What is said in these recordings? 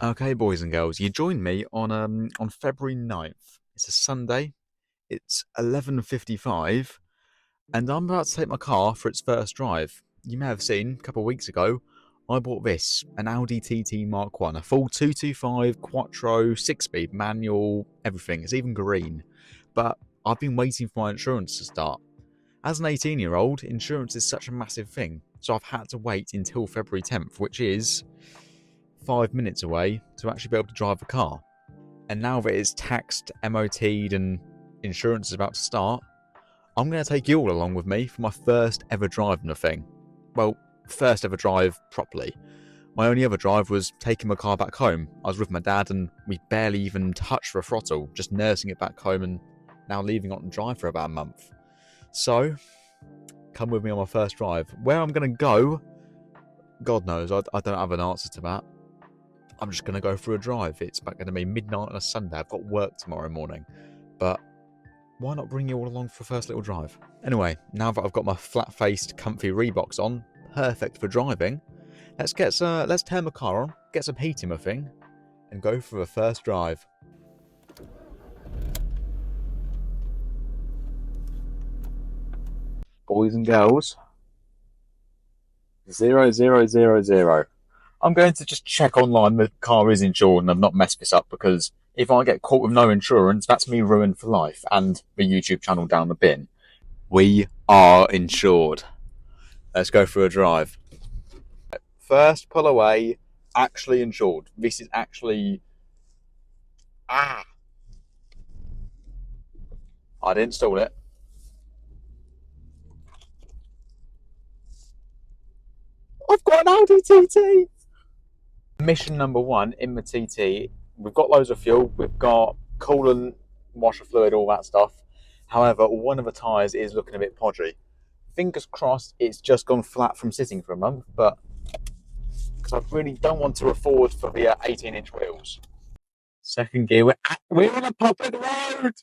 Okay, boys and girls, you joined me on February 9th. It's a Sunday. It's 11:55, and I'm about to take my car for its first drive. You may have seen a couple of weeks ago, I bought this, an Audi TT Mark 1, a full 225 quattro, 6-speed manual, everything. It's even green. But I've been waiting for my insurance to start. As an 18-year-old, insurance is such a massive thing, so I've had to wait until February 10th, which is 5 minutes away, to actually be able to drive a car. And now that it's taxed, MOT'd, and insurance is about to start, I'm going to take you all along with me for my first ever drive on the thing. Well, first ever drive properly. My only other drive was taking my car back home. I was with my dad and we barely even touched the throttle, just nursing it back home and now leaving it on drive for about a month. So, come with me on my first drive. Where I'm going to go, God knows, I don't have an answer to that. I'm just going to go for a drive. It's back going to be midnight on a Sunday. I've got work tomorrow morning. But why not bring you all along for a first little drive? Anyway, now that I've got my flat-faced, comfy Reeboks on, perfect for driving, let's turn my car on, get some heat in my thing, and go for the first drive. Boys and girls, 0000. I'm going to just check online the car is insured and I've not messed this up, because if I get caught with no insurance, that's me ruined for life and the YouTube channel down the bin. We are insured. Let's go for a drive. First pull away, actually insured. This is actually... I didn't install it. I've got an Audi TT! Mission number one in the TT, we've got loads of fuel, we've got coolant, washer fluid, all that stuff. However, one of the tyres is looking a bit podgy. Fingers crossed it's just gone flat from sitting for a month, but because I really don't want to afford for the 18-inch wheels. Second gear, we're on a public road!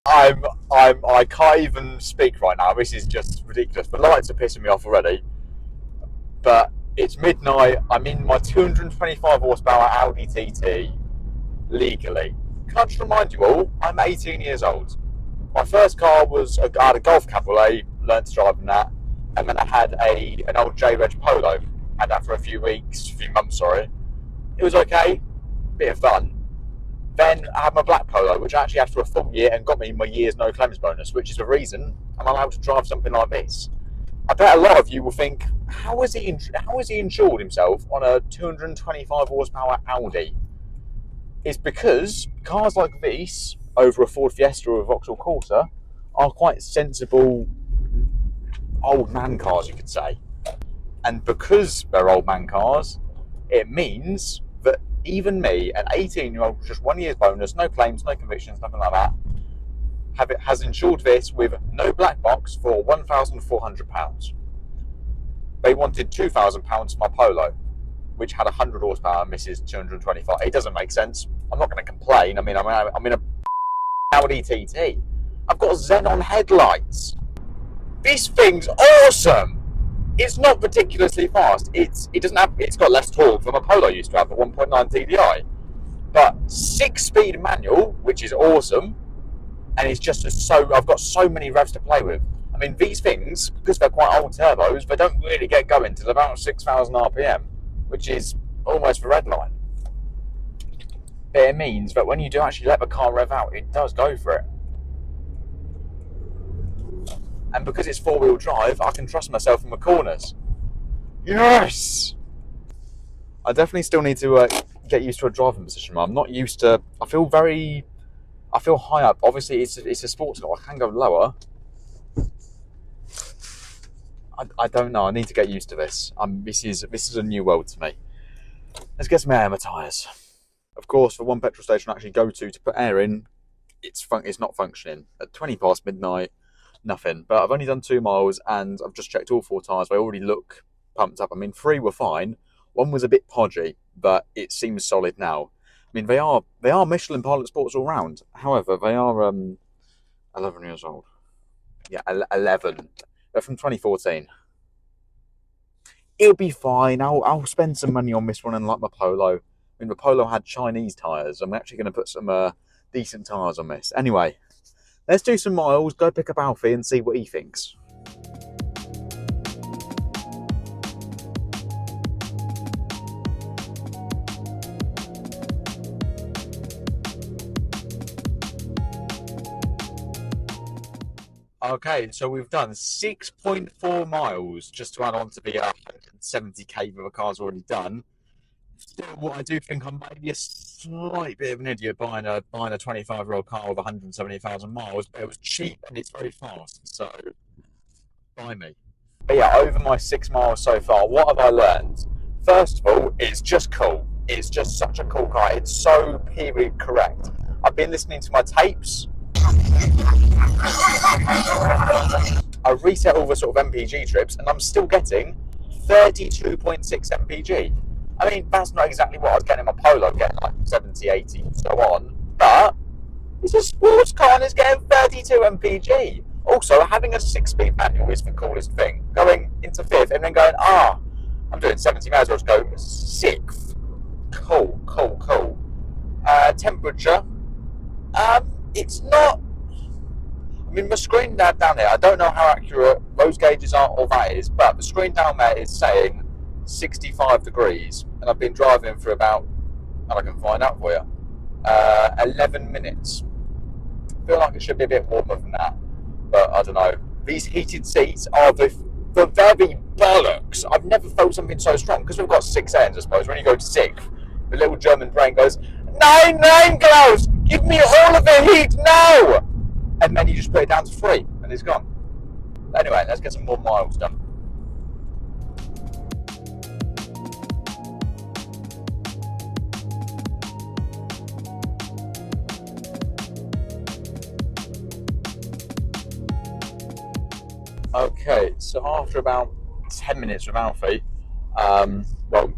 I can't even speak right now, this is just ridiculous. The lights are pissing me off already. But it's midnight, I'm in my 225 horsepower Audi TT, legally. Can I just remind you all, I'm 18 years old. My first car was, I had a Golf Cabriolet, learned to drive in that, and then I had an old J-Reg Polo. Had that for a few months, sorry. It was okay, bit of fun. Then I had my black Polo, which I actually had for a full year and got me my year's no claims bonus, which is the reason I'm allowed to drive something like this. I bet a lot of you will think, how is he insured himself on a 225 horsepower Audi? It's because cars like this, over a Ford Fiesta or a Vauxhall Corsa, are quite sensible old man cars, you could say. And because they're old man cars, it means that even me, an 18-year-old with just 1 year's bonus, no claims, no convictions, nothing like that, has insured this with no black box for £1,400. They wanted £2,000 for my Polo, which had 100 horsepower and misses 225. It doesn't make sense. I'm not going to complain. I mean, I'm in a Audi TT. I've got xenon headlights. This thing's awesome. It's not ridiculously fast. It's got less torque than my Polo used to have, the 1.9 TDI. But 6-speed manual, which is awesome, and it's just I've got so many revs to play with. I mean, these things, because they're quite old turbos, they don't really get going till about 6,000 RPM, which is almost the red line. But it means that when you do actually let the car rev out, it does go for it. And because it's four-wheel drive, I can trust myself in the corners. Yes! I definitely still need to get used to a driving position. I'm not used to... I feel high up. Obviously, it's a sports car. I can go lower. I don't know. I need to get used to this. This is a new world to me. Let's get some air in my tyres. Of course, for one petrol station I actually go to put air in, it's not functioning. At 20 past midnight, nothing. But I've only done 2 miles and I've just checked all 4 tyres. They already look pumped up. I mean, 3 were fine. 1 was a bit podgy, but it seems solid now. I mean, they are Michelin Pilot Sports all round. However, they are 11 years old. Yeah, 11. They're from 2014. It'll be fine. I'll spend some money on this one and like my Polo. mean, the Polo had Chinese tyres. I'm actually going to put some decent tyres on this. Anyway, let's do some miles, go pick up Alfie and see what he thinks. Okay, so we've done 6.4 miles just to add on to the 170k that the car's already done. Still, what I do think I might be a slight bit of an idiot buying a 25-year-old car with 170,000 miles, but it was cheap and it's very fast, so buy me. But yeah, over my 6 miles so far, what have I learned? First of all, it's just cool. It's just such a cool car. It's so period correct. I've been listening to my tapes. I reset all the sort of MPG trips and I'm still getting 32.6 MPG. I mean, that's not exactly what I was getting in my Polo, getting like 70, 80 and so on, but it's a sports car and it's getting 32 MPG. Also, having a 6-speed manual is the coolest thing. Going into 5th and then going, I'm doing 70, may as well just go 6th. Cool, cool, cool. Temperature, it's not, I mean, the screen down here, I don't know how accurate those gauges are or that is, but the screen down there is saying 65 degrees, and I've been driving for about, and I can find out for you, 11 minutes. I feel like it should be a bit warmer than that, but I don't know. These heated seats are the very bollocks. I've never felt something so strong, because we've got 6 ends, I suppose. When you go to 6th, the little German brain goes, 9, Klaus, give me all of the heat now! And then you just put it down to 3, and it's gone. Anyway, let's get some more miles done. Okay, so after about 10 minutes with Alfie, well,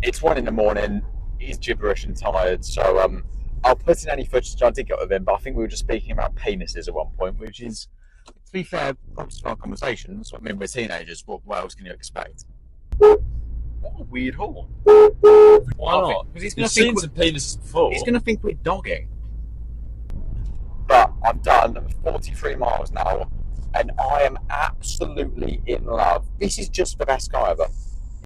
it's 1 in the morning, he's gibberish and tired, so I'll put in any footage I did get with him, but I think we were just speaking about penises at one point, which is, to be fair, most of our conversations. I mean, we're teenagers, what else can you expect? What a weird horn. Why not? Because he's going to think some penises before. He's going to think we're dogging. But I've done 43 miles now, and I am absolutely in love. This is just the best car ever.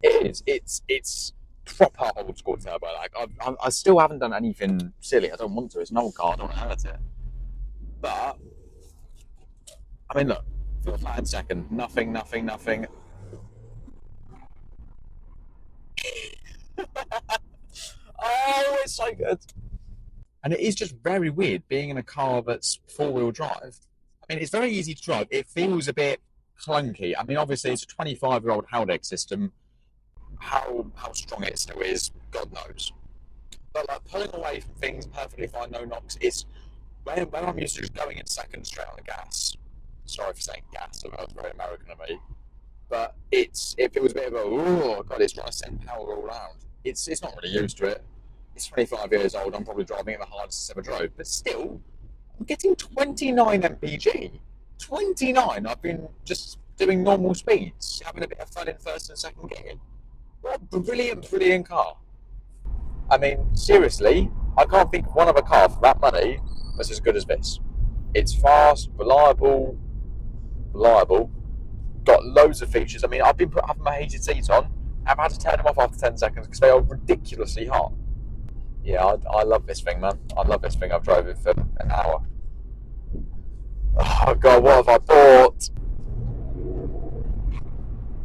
It is. It's proper old school turbo. Like I still haven't done anything silly. I don't want to. It's an old car. I don't hurt it. But I mean, look. For the flat second, nothing. Oh, it's so good. And it is just very weird being in a car that's 4-wheel drive. I mean, it's very easy to drive. It feels a bit clunky. I mean, obviously, it's a 25-year-old Howdeck system. How strong it still is, God knows. But like pulling away from things perfectly fine, no knocks. It's when I'm used to just going in second straight on the gas. Sorry for saying gas, that was very American of me. But it feels a bit of a, oh God, it's trying to send power all around. It's not really used to it. It's 25 years old. I'm probably driving it the hardest I've ever drove, but still, I'm getting 29 mpg. 29. I've been just doing normal speeds, having a bit of fun in first and second gear. What a brilliant car. I mean, seriously, I can't think of one other car for that money that's as good as this. It's fast, reliable, got loads of features. I mean, I've been having my heated seats on. I've had to turn them off after 10 seconds because they are ridiculously hot. Yeah, I love this thing, man. I love this thing. I've drove it for an hour. Oh God, what have I bought?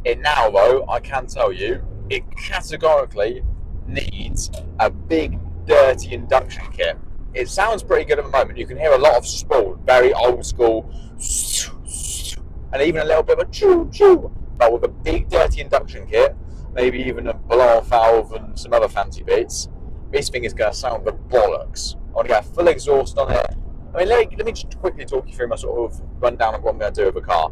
It now, though, I can tell you, it categorically needs a big, dirty induction kit. It sounds pretty good at the moment. You can hear a lot of spool, very old school, and even a little bit of a choo-choo. But with a big, dirty induction kit, maybe even a blow-off valve and some other fancy bits, this thing is going to sound the bollocks. I want to get a full exhaust on it. I mean, let me just quickly talk you through my sort of rundown of what I'm going to do with the car.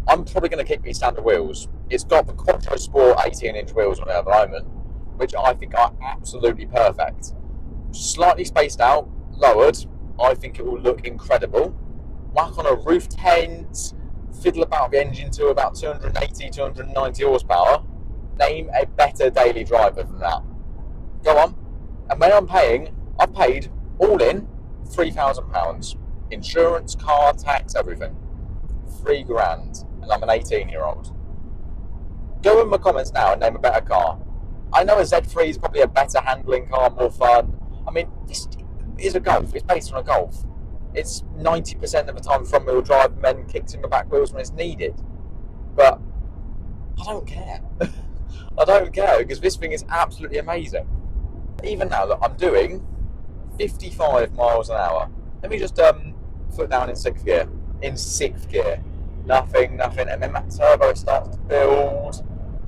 I'm probably going to keep these standard wheels. It's got the Quattro Sport 18-inch wheels on it at the moment, which I think are absolutely perfect. Slightly spaced out, lowered, I think it will look incredible. Whack on a roof tent, fiddle about the engine to about 280, 290 horsepower. Name a better daily driver than that. Go on. And when I've paid all in £3,000. Insurance, car, tax, everything. £3,000. And I'm an 18-year-old. Go in my comments now and name a better car. I know a Z3 is probably a better handling car, more fun. I mean, this is a Golf. It's based on a Golf. It's 90% of the time front-wheel drive and then kicks in the back wheels when it's needed. But I don't care. I don't care because this thing is absolutely amazing. Even now, look, I'm doing 55 miles an hour. Let me just foot down in sixth gear. In sixth gear. Nothing. And then that turbo starts to build.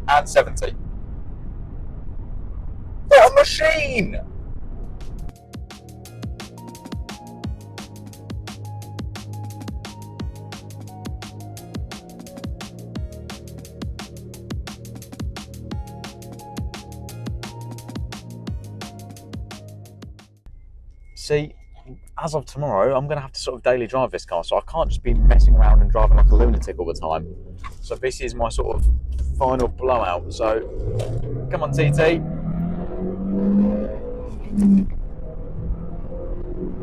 And 70. What a machine! See, as of tomorrow, I'm going to have to sort of daily drive this car, so I can't just be messing around and driving like a lunatic all the time. So this is my sort of final blowout. So, come on, TT.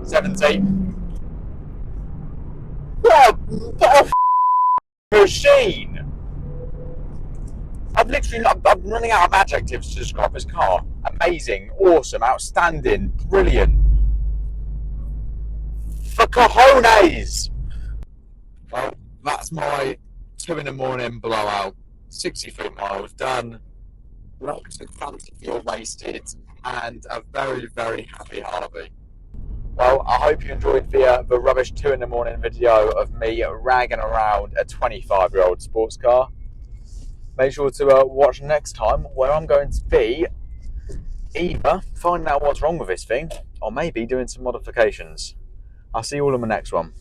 70. What a machine! I'm running out of adjectives to describe this car. Amazing, awesome, outstanding, brilliant. For cojones! Well, that's my 2 in the morning blowout. 63 miles done. Lots of fancy fuel wasted, and a very, very happy Harvey. Well, I hope you enjoyed the rubbish 2 in the morning video of me ragging around a 25-year-old sports car. Make sure to watch next time, where I'm going to be either finding out what's wrong with this thing, or maybe doing some modifications. I'll see you all in the next one.